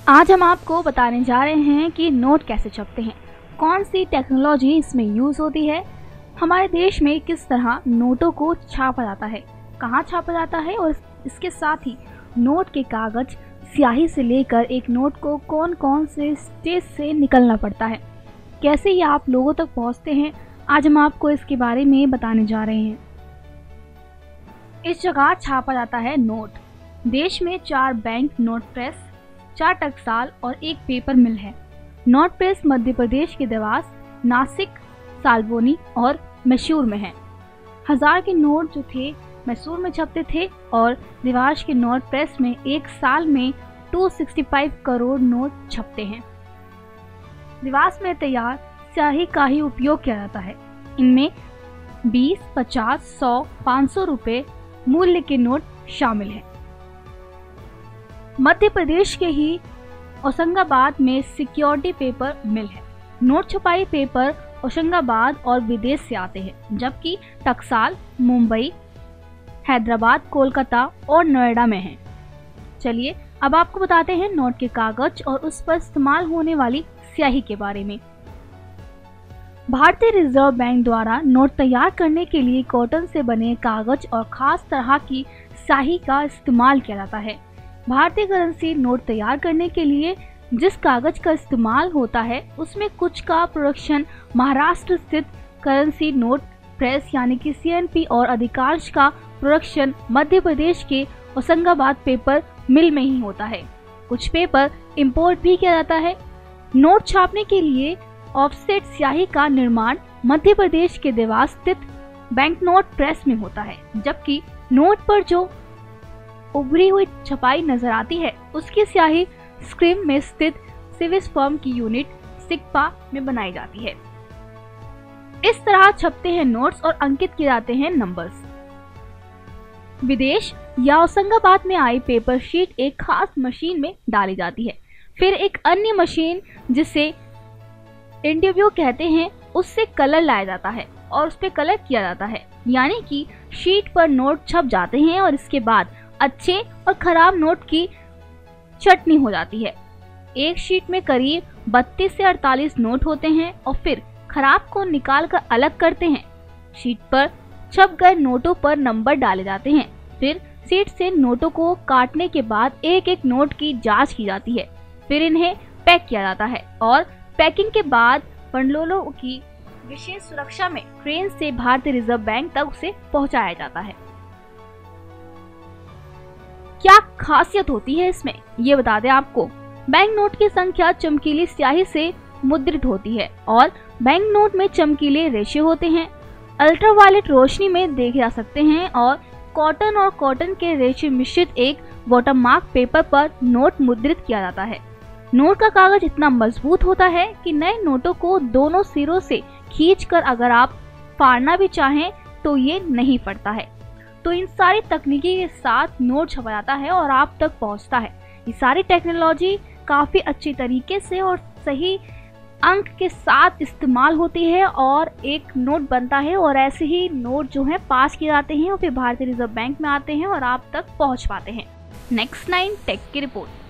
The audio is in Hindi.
आज हम आपको बताने जा रहे हैं कि नोट कैसे छपते हैं, कौन सी टेक्नोलॉजी इसमें यूज़ होती है, हमारे देश में किस तरह नोटों को छापा जाता है, कहाँ छापा जाता है और इसके साथ ही नोट के कागज़ स्याही से लेकर एक नोट को कौन कौन से स्टेज से निकलना पड़ता है, कैसे ये आप लोगों तक पहुँचते हैं। आज हम आपको इसके बारे में बताने जा रहे हैं। इस जगह छापा जाता है नोट। देश में 4 बैंक नोट प्रेस, 4 टकसाल और 1 पेपर मिल है। नोट प्रेस मध्य प्रदेश के देवास, नासिक, सालबोनी और मैसूर में है। 1000 के नोट जो थे मैसूर में छपते थे और देवास के नोट प्रेस में एक साल में 265 करोड़ नोट छपते हैं। देवास में तैयार स्याही का ही उपयोग किया जाता है। इनमें 20, 50, 100, 500 रुपए मूल्य के नोट शामिल हैं। मध्य प्रदेश के ही होशंगाबाद में सिक्योरिटी पेपर मिल है। नोट छपाई पेपर होशंगाबाद और विदेश से आते हैं, जबकि टकसाल मुंबई, हैदराबाद, कोलकाता और नोएडा में है। चलिए अब आपको बताते हैं नोट के कागज और उस पर इस्तेमाल होने वाली स्याही के बारे में। भारतीय रिजर्व बैंक द्वारा नोट तैयार करने के लिए कॉटन से बने कागज और खास तरह की स्याही का इस्तेमाल किया जाता है। भारतीय करेंसी नोट तैयार करने के लिए जिस कागज का इस्तेमाल होता है उसमें कुछ का प्रोडक्शन महाराष्ट्र स्थित करेंसी नोट प्रेस यानी कि CNP और अधिकांश का प्रोडक्शन मध्य प्रदेश के होशंगाबाद पेपर मिल में ही होता है। कुछ पेपर इंपोर्ट भी किया जाता है। नोट छापने के लिए ऑफसेट स्याही का निर्माण मध्य प्रदेश के देवास स्थित बैंक नोट प्रेस में होता है, जबकि नोट पर जो उभरी हुई छपाई नजर आती है उसकी स्याही स्क्रीम में स्थित स्विस फर्म की यूनिट सिग्पा में बनाई जाती है। इस तरह छपते हैं नोट्स और अंकित किए जाते हैं नंबर्स। विदेश या होशंगाबाद में आई पेपर शीट एक खास मशीन में डाली जाती है। फिर एक अन्य मशीन जिसे इंटरव्यू कहते हैं उससे कलर लाया जाता है और उस पर कलर किया जाता है, यानी कि शीट पर नोट छप जाते हैं और इसके बाद अच्छे और खराब नोट की छटनी हो जाती है। एक शीट में करीब 32 से 48 नोट होते हैं और फिर खराब को निकाल कर अलग करते हैं। शीट पर छप गए नोटों पर नंबर डाले जाते हैं। फिर शीट से नोटों को काटने के बाद एक एक नोट की जांच की जाती है। फिर इन्हें पैक किया जाता है और पैकिंग के बाद बंडलों की विशेष सुरक्षा में ट्रेन से भारतीय रिजर्व बैंक तक उसे पहुंचाया जाता है। क्या खासियत होती है इसमें, ये बता दें आपको। बैंक नोट की संख्या चमकीली स्याही से मुद्रित होती है और बैंक नोट में चमकीले रेशे होते हैं। अल्ट्रावायलेट रोशनी में देखे जा सकते हैं और कॉटन के रेशे मिश्रित एक वाटरमार्क पेपर पर नोट मुद्रित किया जाता है। नोट का कागज इतना मजबूत होता है कि नए नोटों को दोनों सिरों से खींचकर अगर आप फाड़ना भी चाहें तो ये नहीं फटता है। तो इन सारी तकनीकी के साथ नोट छपा जाता है और आप तक पहुंचता है। ये सारी टेक्नोलॉजी काफ़ी अच्छी तरीके से और सही अंक के साथ इस्तेमाल होती है और एक नोट बनता है और ऐसे ही नोट जो है पास किए जाते हैं और फिर भारतीय रिजर्व बैंक में आते हैं और आप तक पहुंच पाते हैं। नेक्स्ट 9 टेक की रिपोर्ट।